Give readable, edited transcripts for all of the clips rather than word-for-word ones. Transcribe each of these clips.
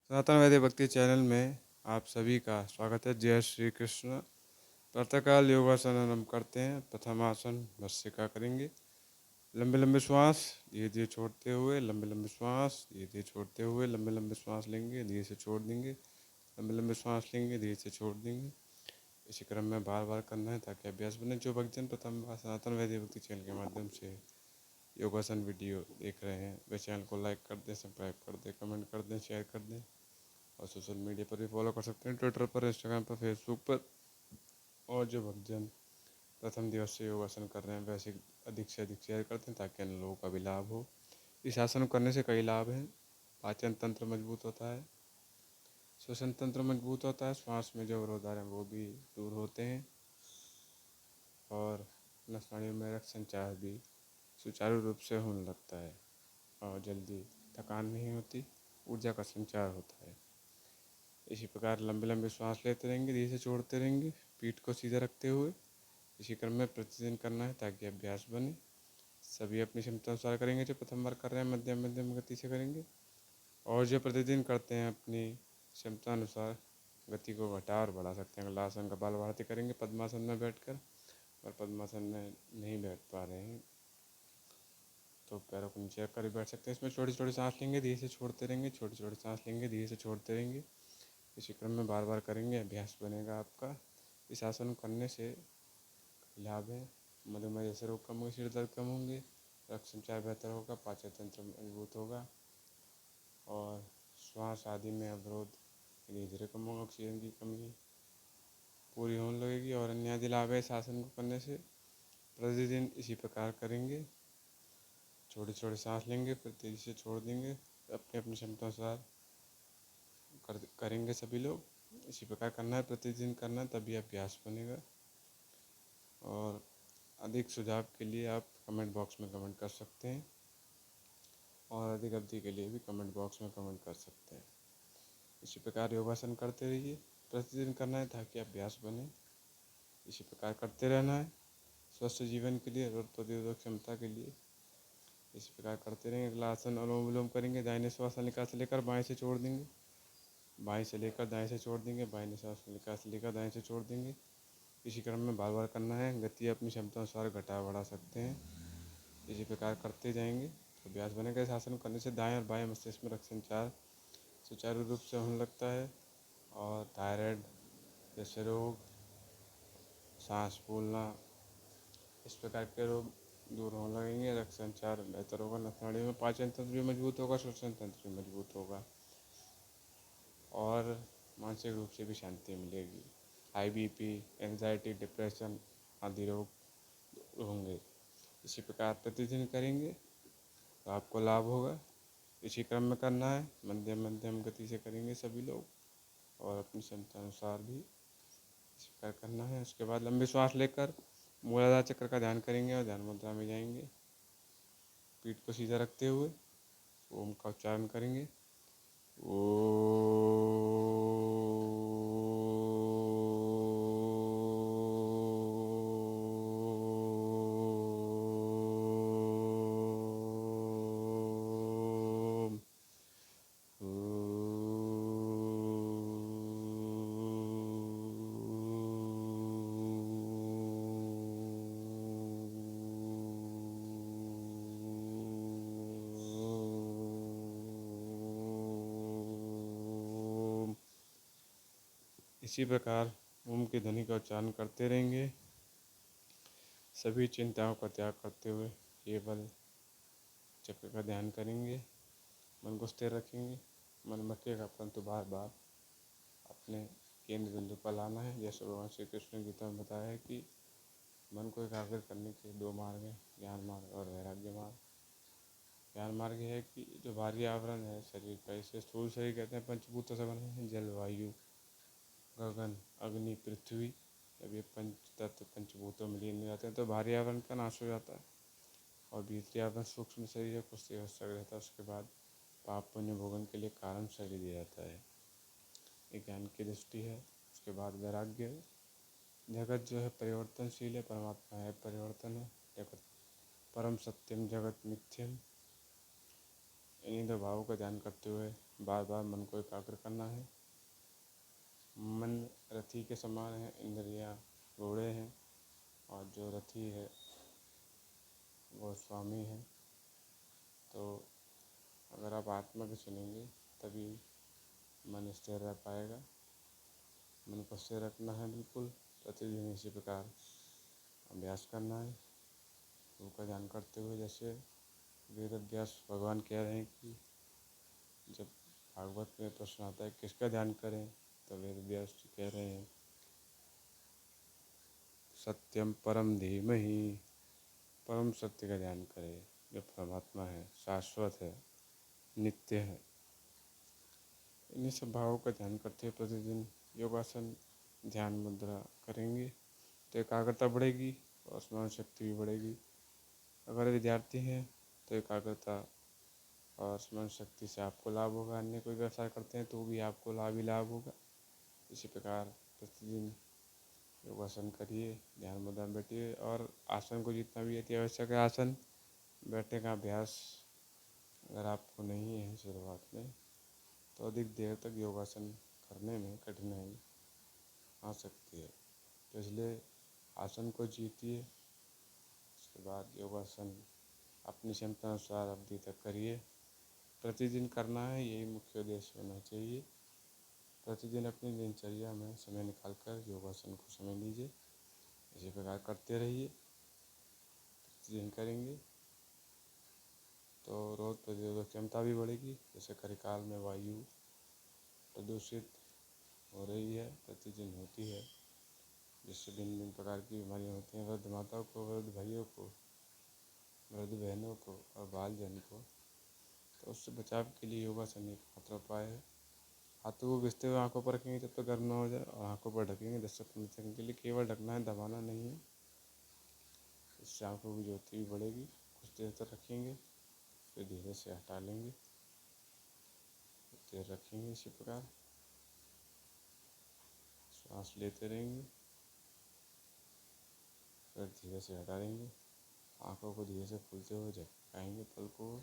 सनातन वैदिक भक्ति चैनल में आप सभी का स्वागत है। जय श्री कृष्ण। प्रातःकाल योगासन हम करते हैं। प्रथम आसन भस्त्रिका करेंगे। लंबे लंबे श्वास धीरे धीरे छोड़ते हुए, लंबे लंबे श्वास धीरे धीरे छोड़ते हुए, लंबे लंबे श्वास लेंगे, धीरे से छोड़ देंगे, लंबे लंबे श्वास लेंगे, धीरे से छोड़ देंगे। इसी क्रम में बार बार करना है ताकि अभ्यास बने। जो भक्तजन प्रथम बार सनातन वैदिक भक्ति चैनल के माध्यम से योगासन वीडियो देख रहे हैं वे चैनल को लाइक कर दें, सब्सक्राइब कर दें, कमेंट कर दें, शेयर कर दें और सोशल मीडिया पर भी फॉलो कर सकते हैं, ट्विटर पर, इंस्टाग्राम पर, फेसबुक पर। और जो भक्तजन प्रथम दिवस से योगासन कर रहे हैं वैसे अधिक से अधिक शेयर करते हैं ताकि अन्य लोगों का भी लाभ हो। इस आसन करने से कई लाभ हैं। पाचन तंत्र मजबूत होता है, श्वसन तंत्र मजबूत होता है, श्वास में जो अवरोध हैं वो भी दूर होते हैं और नस नाड़ियों में रक्त संचार भी सुचारू रूप से होने लगता है और जल्दी थकान नहीं होती, ऊर्जा का संचार होता है। इसी प्रकार लंबे लंबे श्वास लेते रहेंगे, धीरे से छोड़ते रहेंगे, पीठ को सीधा रखते हुए। इसी क्रम में प्रतिदिन करना है ताकि अभ्यास बने। सभी अपनी क्षमता अनुसार करेंगे। जो प्रथम बार कर रहे हैं मध्यम मध्यम गति से करेंगे और जो प्रतिदिन करते हैं अपनी क्षमता अनुसार गति को घटा और बढ़ा सकते हैं। आसन कपालभाति करेंगे पद्मासन में बैठकर, और पद्मासन में नहीं बैठ पा रहे हैं तो पैरों को नीचे रख कर भी बैठ सकते हैं। इसमें छोटी छोटी सांस लेंगे, धीरे से छोड़ते रहेंगे, छोटी छोटी सांस लेंगे, धीरे से छोड़ते रहेंगे। इसी क्रम में बार बार करेंगे, अभ्यास बनेगा आपका। इस आसन करने से लाभ है। मधुमेह जैसे रोग कम होंगे, सिर दर्द कम होंगे, रक्त संचार बेहतर होगा, पाचन तंत्र मजबूत होगा और श्वास आदि में अवरोध धीरे धीरे कम होगा, ऑक्सीजन की कमी पूरी होने लगेगी और अन्य आदि लाभ है इस आसन को करने से। प्रतिदिन इसी प्रकार करेंगे। छोटी छोटी सांस लेंगे, फिर तेजी से छोड़ देंगे। अपनी अपनी क्षमता अनुसार करेंगे सभी लोग। इसी प्रकार करना है, प्रतिदिन करना है, तभी अभ्यास बनेगा। और अधिक सुझाव के लिए आप कमेंट बॉक्स में कमेंट कर सकते हैं और अधिक अवधि के लिए भी कमेंट बॉक्स में कमेंट कर सकते हैं। इसी प्रकार योगासन करते रहिए, प्रतिदिन करना है ताकि अभ्यास बने। इसी प्रकार करते रहना है स्वस्थ जीवन के लिए, रोग प्रतिरोधक क्षमता के लिए। इसी प्रकार करते रहेंगे। अगला आसन अनुलोम विलोम करेंगे। दाहिने श्वास निकास से लेकर बाएं से छोड़ देंगे, बाएं से लेकर दाएं से छोड़ देंगे, बाएं श्वास निकास से लेकर दाएं से छोड़ देंगे। इसी क्रम में बार बार करना है। गति अपनी क्षमता अनुसार घटा बढ़ा सकते हैं। इसी प्रकार करते जाएंगे तो अभ्यास बनेगा। इस आसन करने से दाएं और बाएं मस्तिष्क में रक्त संचार सुचारू रूप से होने लगता है और थायराइड जैसे रोग, सांस फूलना, इस प्रकार के रोग दूर होने लगेंगे। रक्त संचार बेहतर होगा, नस नाड़ियों में पाचन तंत्र भी मजबूत होगा, श्वसन तंत्र भी मजबूत होगा और मानसिक रूप से भी शांति मिलेगी। हाई बीपी, एंजाइटी, डिप्रेशन आदि रोग होंगे। इसी प्रकार प्रतिदिन करेंगे तो आपको लाभ होगा। इसी क्रम में करना है, मध्यम मध्यम गति से करेंगे सभी लोग और अपनी क्षमता अनुसार भी इसी प्रकार करना है। उसके बाद लंबी श्वास लेकर मूलाधार चक्र का ध्यान करेंगे और ध्यान मुद्रा में जाएंगे। पीठ को सीधा रखते हुए ओम का उच्चारण करेंगे। इसी प्रकार ओम की ध्वनि का उच्चारण करते रहेंगे। सभी चिंताओं का त्याग करते हुए केवल चक्र का ध्यान करेंगे। मन को स्थिर रखेंगे, मन भटकेगा परंतु बार बार अपने केंद्र बिंदु पर लाना है। जैसे भगवान श्री कृष्ण ने गीता में बताया है कि मन को एकाग्र करने के दो मार्ग हैं, ज्ञान मार्ग और वैराग्य मार्ग। ज्ञान मार्ग है कि जो बाहरी आवरण है शरीर का, इसे स्थूल शरीर कहते हैं, पंचभूतों से बने हैं, जल, वायु, गगन, अग्नि, पृथ्वी। जब ये पंच तत्व पंचभूतों में लीन हो जाते हैं तो बाहरी आवरण का नाश हो जाता है और भीतरी आवरण सूक्ष्म शरीर कुछ देर तक रहता है। उसके बाद पाप पुण्य भोगन के लिए कारण शरीर दिया जाता है। ये ज्ञान की दृष्टि है। उसके बाद वैराग्य है। जगत जो है परिवर्तनशील है, परमात्मा है परिवर्तन है। जगत परम सत्यम जगत मिथ्यम। इन्हीं दो भावों का ध्यान करते हुए बार बार मन को एकाग्र करना है। मन रथी के समान है, इंद्रियां घोड़े हैं, और जो रथी है वो स्वामी है। तो अगर आप आत्मा की सुनेंगे तभी मन स्थिर रह पाएगा। मन को स्थिर रखना है बिल्कुल, प्रतिदिन इसी प्रकार अभ्यास करना है। गुरु का ध्यान करते हुए, जैसे वेद व्यास भगवान कह रहे हैं कि जब भागवत में प्रश्न आता है किसका ध्यान करें, तो वेद व्यास जी कह रहे हैं सत्यम परम धीमहि, परम सत्य का ध्यान करें जो परमात्मा है, शाश्वत है, नित्य है। इन्हीं सब भावों का ध्यान करते हुए प्रतिदिन योगासन ध्यान मुद्रा करेंगे तो एकाग्रता बढ़ेगी और स्मरण शक्ति भी बढ़ेगी। अगर विद्यार्थी हैं तो एकाग्रता और स्मरण शक्ति से आपको लाभ होगा, अन्य कोई व्यवसाय करते हैं तो भी आपको लाभ ही लाभ होगा। इसी प्रकार प्रतिदिन योगासन करिए, ध्यान मुद्रा में बैठिए, और आसन को जितना भी अति आवश्यक है आसन बैठने का अभ्यास अगर आपको नहीं है शुरुआत में, तो अधिक देर तक योगासन करने में कठिनाई आ सकती है। तो इसलिए आसन को जीतिए, उसके बाद योगासन अपनी क्षमता अनुसार अवधि तक करिए। प्रतिदिन करना है, यही मुख्य उद्देश्य होना चाहिए। प्रतिदिन अपनी दिनचर्या में समय निकालकर योगासन को समय लीजिए। इसी प्रकार करते रहिए, प्रतिदिन करेंगे तो रोग प्रतिरोधक क्षमता भी बढ़ेगी। जैसे कलिकाल में वायु प्रदूषित हो रही है, प्रतिदिन होती है, जिससे भिन्न भिन्न प्रकार की बीमारियाँ होती हैं। वृद्ध माताओं को, वृद्ध भाइयों को, वृद्ध बहनों को और बाल जन को, तो उससे बचाव के लिए योगासन एक मात्र उपाय है। हाथों को घिसते हुए आंखों पर रखेंगे जब तक गर्म न हो जाए, और आंखों पर ढकेंगे 10 से 15 सेकंड के लिए। केवल ढकना है, दबाना नहीं है। इससे आंखों की ज्योति भी बढ़ेगी। कुछ देर तक रखेंगे, फिर धीरे से हटा लेंगे। देर रखेंगे इसी प्रकार, सांस लेते रहेंगे, फिर धीरे से हटा देंगे। आंखों को धीरे से खुलते हुए झपकाएंगे पलकों।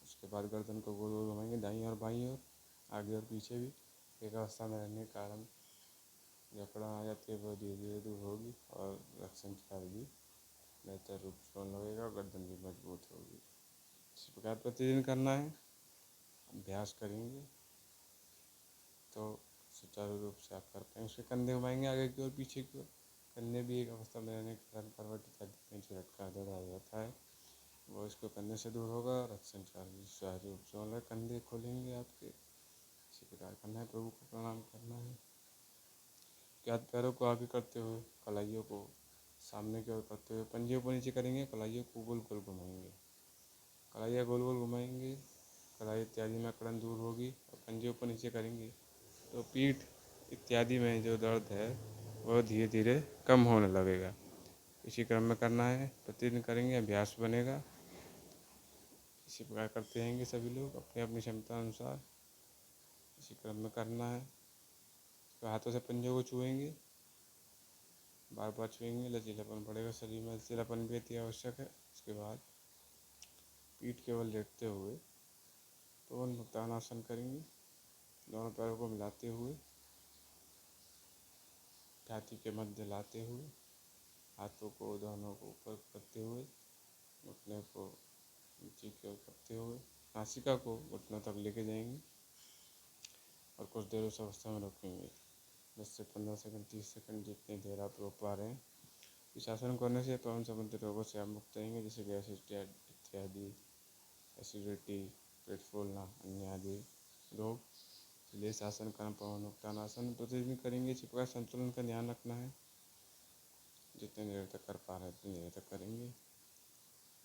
उसके बाद गर्दन को गोल गोल घुमाएंगे, दाईं और बाईं ओर, आगे और पीछे भी। एक अवस्था में रहने के कारण जकड़न आ जाती है वो धीरे धीरे दूर होगी, और रक्त संचार भी बेहतर रूप से होने लगेगा, और गर्दन भी मजबूत होगी। इसी प्रकार प्रतिदिन करना है, अभ्यास करेंगे तो सुचारू रूप से आप कर पाएंगे। उसके कंधे घुमाएंगे आगे की ओर, पीछे की ओर। कंधे भी एक अवस्था में रहने के कारण करवट इत्यादि में जो लटका दर्द आ जाता है वो इसको करने से दूर होगा। रक्त संचार भी सुचारू रूप से होगा। कंधे खोलेंगे आपके, इसी प्रकार करना है। प्रभु को प्रणाम करना है। हाथ पैरों को आगे करते हुए, कलाइयों को सामने की ओर करते हुए, पंजे को नीचे करेंगे, कलाइयों को गोल गोल घुमाएंगे। कलाइयाँ गोल गोल घुमाएंगे, कलाई इत्यादि में अकड़न दूर होगी। और पंजे ऊपर नीचे करेंगे तो पीठ इत्यादि में जो दर्द है वह धीरे धीरे कम होने लगेगा। इसी क्रम में करना है, प्रतिदिन करेंगे, अभ्यास बनेगा। इसी प्रकार करते रहेंगे सभी लोग अपनी अपनी क्षमता अनुसार। इसी क्रम में करना है। तो हाथों से पंजों को छुएंगे, बार बार छुएंगे, लचीलापन बढ़ेगा शरीर में। लचीलापन भी अति आवश्यक है। उसके बाद पीठ केवल लेटते हुए पवन मुक्तानासन करेंगे, दोनों पैरों को मिलाते हुए, छाती के मध्य लाते हुए, हाथों को दोनों को ऊपर करते हुए, घुटने को नीचे की ओर करते हुए, नासिका को घुटनों तक लेके जाएंगे और कुछ देर उस अवस्था में रखेंगे। 10 से 15 सेकंड, 30 सेकंड, जितनी देर आप रोक पा रहे हैं। इस आसन करने से पवन संबंधित रोगों से आप मुक्त रहेंगे, जैसे गैस इत्यादि, एसिडिटी, पेट फूलना, अन्य आदि रोग। इसलिए इस आसन का नाम पवन मुक्तानासन। प्रतिदिन करेंगे। इसी प्रकार संतुलन का ध्यान रखना है। जितने देर तक कर पा रहे हैं उतनी देर तक करेंगे।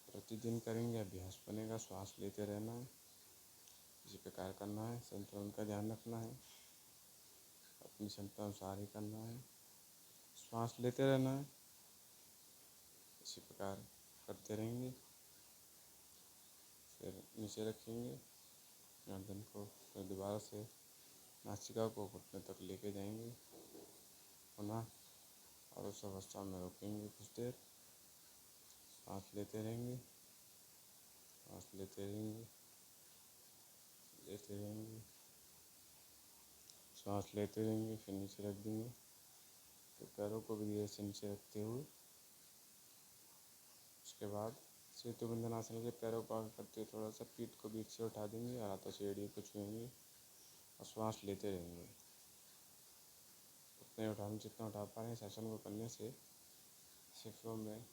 प्रतिदिन करेंगे, अभ्यास बनेगा। श्वास लेते रहना है, इसी प्रकार करना है। संतुलन का ध्यान रखना है, अपनी क्षमता अनुसार ही करना है। श्वास लेते रहना है, इसी प्रकार करते रहेंगे। फिर नीचे रखेंगे गर्दन को, फिर दोबारा से नासिका को घुटने तक लेके जाएंगे पुनः, और उस अवस्था में रोकेंगे कुछ देर। सांस लेते रहेंगे, सांस लेते रहेंगे, लेते रहेंगे, सांस लेते रहेंगे, फिर नीचे रख देंगे। फिर पैरों को भी धीरे से नीचे रखते हुए उसके बाद सेतु बंधन आसन के पैरों को आगे करते हुए थोड़ा सा पीठ को बीच से उठा देंगे और हाथों से एड़ी को छुएंगे और श्वास लेते रहेंगे। उतने उठाने जितना उठा पा रहे हैं। इस आसन को करने से फेफड़ों में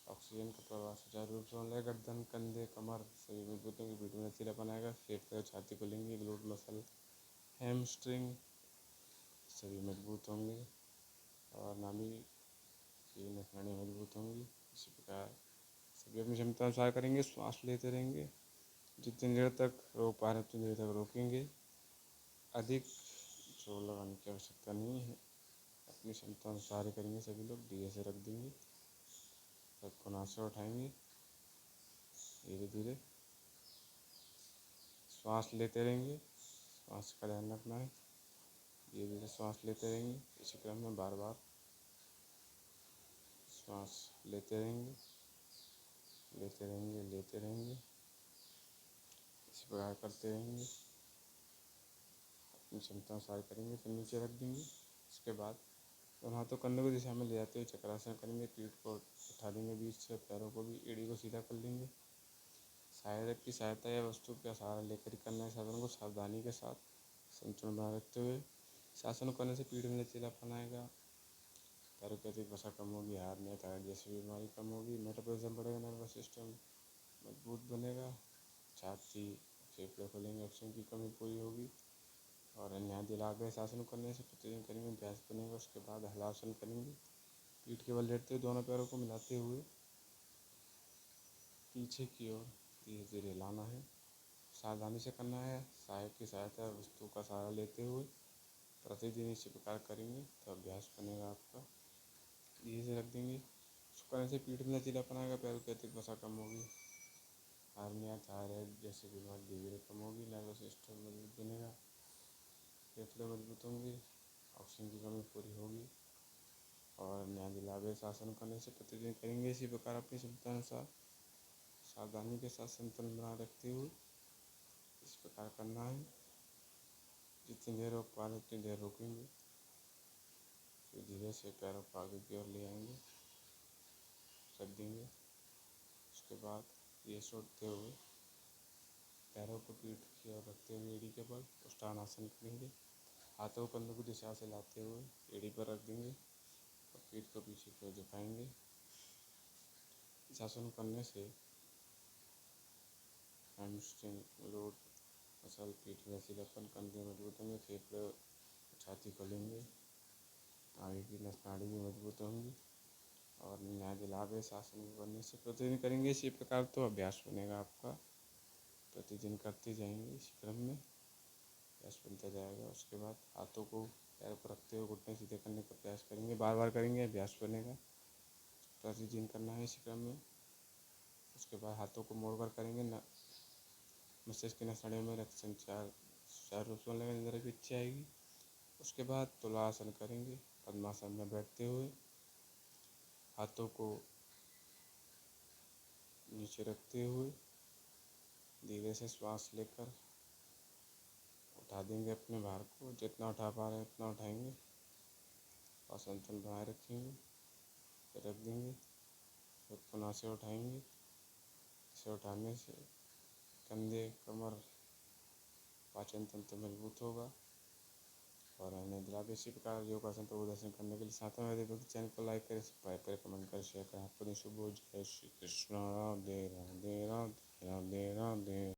ऑक्सीजन का प्रवाह सुचारू रूप से होने लगेगा। गर्दन, कंधे, कमर सभी मजबूत होंगे, पीठ में लचीलापन आएगा। फेफड़े और छाती खुलेंगे, ग्लूट मसल, हैमस्ट्रिंग सभी मजबूत होंगे और नाभि की नसनाड़ी मजबूत होंगी। इसी प्रकार सभी अपनी क्षमता अनुसार करेंगे। श्वास लेते रहेंगे, जितनी देर तक रोक पा रहे उतनी देर तक रोकेंगे। अधिक जोर लगाने की आवश्यकता नहीं है, अपनी क्षमता अनुसार ही करेंगे। सभी लोग धीरे से रख देंगे, सबको नाक से उठाएंगे, धीरे धीरे श्वास लेते रहेंगे। श्वास का ध्यान रखना है, धीरे धीरे श्वास लेते रहेंगे। इसी क्रम में बार बार श्वास लेते रहेंगे, लेते रहेंगे, लेते रहेंगे। इसी प्रकार करते रहेंगे, अपनी क्षमता अनुसार करेंगे। फिर नीचे रख देंगे। उसके बाद दोनों हाथों कंधों की दिशा में ले जाते हुए चक्रासन करेंगे। पीठ को उठा देंगे बीच से, पैरों को भी, एड़ी को सीधा कर लेंगे। सहायक की सहायता या वस्तु का सहारा लेकर ही करना है। साधन को सावधानी के साथ संतुलन बनाए रखते हुए शासन करने से पीठ में लचीलापन आएगा, पैरों की अधिक वसा कम होगी, हार्निया, थायराइड जैसी बीमारी कम होगी, मेटाबॉलिज्म बढ़ेगा, नर्वस सिस्टम मजबूत बनेगा, छाती, फेफड़े खुलेंगे, ऑक्सीजन की कमी पूरी होगी। और अन्य आदि लाभ है। शासन करने से प्रतिदिन करेंगे, अभ्यास बनेगा। उसके बाद हलासन करेंगे, पीठ के बल लेटते हुए दोनों पैरों को मिलाते हुए पीछे की ओर धीरे धीरे लाना है। सावधानी से करना है, सहायक की सहायता वस्तु का सहारा लेते हुए प्रतिदिन इसी प्रकार करेंगे तो अभ्यास बनेगा आपका। धीरे से रख देंगे। उसको करने से पीठ में लचीलापन आएगा, पैरों की अतिरिक्त वसा कम होगी, हार्निया, थायराइड जैसी बीमारी धीरे धीरे कम होगी, नर्वस सिस्टम मजबूत बनेगा, फेफड़े मजबूत होंगे, ऑक्सीजन की कमी पूरी होगी। और न्याय लाभ शासन करने से प्रतिदिन करेंगे इसी प्रकार अपनी क्षमता अनुसार सावधानी के साथ संतुलन बनाए रखते हुए इस प्रकार करना है। जितनी देर रोक पा रहे उतनी देर रोकेंगे, फिर धीरे से पैरों को आगे की ओर ले आएंगे, रख देंगे। उसके बाद ये छोड़ते हुए पैरों को पीठ की ओर रखते हुए एड़ी के बल उष्टानासन करेंगे। हाथों को कंधों की दिशा से लाते हुए एड़ी पर रख देंगे और पीठ को पीछे की ओर झुकाएंगे। इस आसन करने से हैमस्ट्रिंग, ग्लूट मसल, पीठ में लचीलापन, कंधे मजबूत होंगे, फेफड़े छाती खुलेंगे, आगे की नसनाड़ी भी मजबूत होंगी। और न्याय लाभ है आसन को करने से। प्रतिदिन करेंगे इसी प्रकार तो अभ्यास बनेगा आपका। प्रतिदिन करते जाएंगे, इसी क्रम में अभ्यास बनता जाएगा। उसके बाद हाथों को पैर पर रखते हुए घुटने सीधे करने का प्रयास करेंगे, बार बार करेंगे, अभ्यास बनेगा। प्रतिदिन करना है इसी क्रम में। उसके बाद हाथों को मोड़कर करेंगे, मस्तिष्क की नसों में रक्त संचार सुचारू रूप से होने लगेगा, निद्रा की इच्छा आएगी। उसके बाद तुलासन करेंगे, पद्मासन में बैठते हुए हाथों को नीचे रखते हुए धीरे से श्वास लेकर उठा देंगे अपने भार को। जितना उठा पा रहे हैं उतना उठाएंगे और संतुलन बनाए रखेंगे, फिर रख देंगे। फिर पुनः से उठाएंगे। इसे उठाने से कंधे, कमर, पाचन तंत्र मजबूत होगा। और अन्य लाभ इसी प्रकार योगासन प्रदर्शन करने के लिए साथ में यदि चैनल को लाइक करें, सब्सक्राइब करें, कमेंट करें, शेयर करें। आपको दिन शुभ हो। जय श्री कृष्ण। राधे राधे राधे राधे राधे।